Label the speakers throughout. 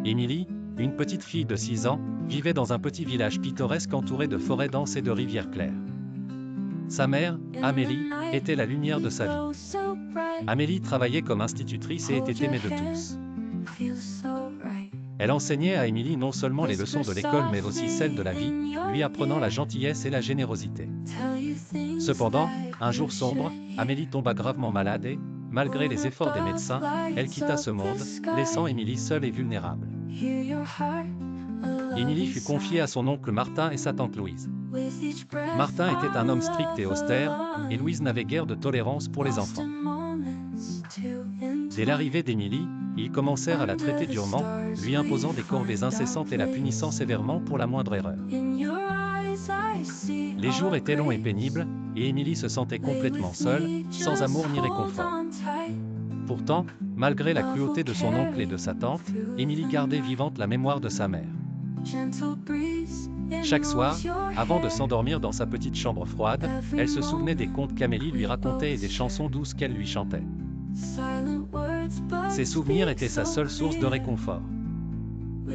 Speaker 1: Émilie, une petite fille de 6 ans, vivait dans un petit village pittoresque entouré de forêts denses et de rivières claires. Sa mère, Amélie, était la lumière de sa vie. Amélie travaillait comme institutrice et était aimée de tous. Elle enseignait à Émilie non seulement les leçons de l'école mais aussi celles de la vie, lui apprenant la gentillesse et la générosité. Cependant, un jour sombre, Amélie tomba gravement malade et, malgré les efforts des médecins, elle quitta ce monde, laissant Émilie seule et vulnérable. Émilie fut confiée à son oncle Martin et sa tante Louise. Martin était un homme strict et austère, et Louise n'avait guère de tolérance pour les enfants. Dès l'arrivée d'Émilie, ils commencèrent à la traiter durement, lui imposant des corvées incessantes et la punissant sévèrement pour la moindre erreur. Les jours étaient longs et pénibles, et Émilie se sentait complètement seule, sans amour ni réconfort. Pourtant, malgré la cruauté de son oncle et de sa tante, Émilie gardait vivante la mémoire de sa mère. Chaque soir, avant de s'endormir dans sa petite chambre froide, elle se souvenait des contes qu'Amélie lui racontait et des chansons douces qu'elle lui chantait. Ces souvenirs étaient sa seule source de réconfort.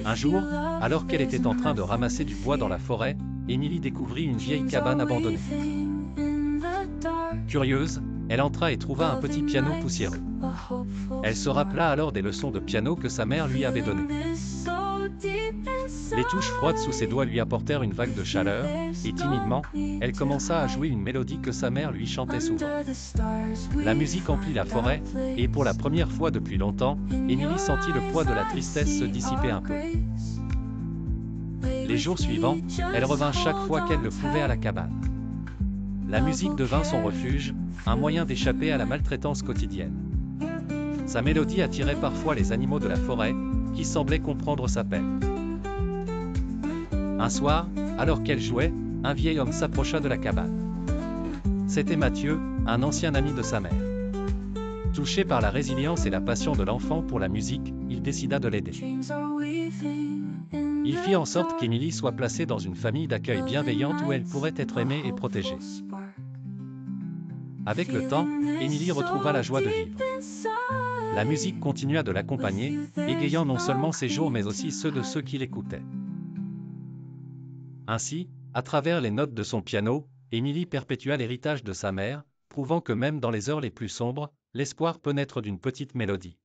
Speaker 1: Un jour, alors qu'elle était en train de ramasser du bois dans la forêt, Émilie découvrit une vieille cabane abandonnée. Curieuse, elle entra et trouva un petit piano poussiéreux. Elle se rappela alors des leçons de piano que sa mère lui avait données. Les touches froides sous ses doigts lui apportèrent une vague de chaleur, et timidement, elle commença à jouer une mélodie que sa mère lui chantait souvent. La musique emplit la forêt, et pour la première fois depuis longtemps, Émilie sentit le poids de la tristesse se dissiper un peu. Les jours suivants, elle revint chaque fois qu'elle le pouvait à la cabane. La musique devint son refuge, un moyen d'échapper à la maltraitance quotidienne. Sa mélodie attirait parfois les animaux de la forêt, qui semblaient comprendre sa peine. Un soir, alors qu'elle jouait, un vieil homme s'approcha de la cabane. C'était Mathieu, un ancien ami de sa mère. Touché par la résilience et la passion de l'enfant pour la musique, il décida de l'aider. Il fit en sorte qu'Émilie soit placée dans une famille d'accueil bienveillante où elle pourrait être aimée et protégée. Avec le temps, Émilie retrouva la joie de vivre. La musique continua de l'accompagner, égayant non seulement ses jours mais aussi ceux de ceux qui l'écoutaient. Ainsi, à travers les notes de son piano, Émilie perpétua l'héritage de sa mère, prouvant que même dans les heures les plus sombres, l'espoir peut naître d'une petite mélodie.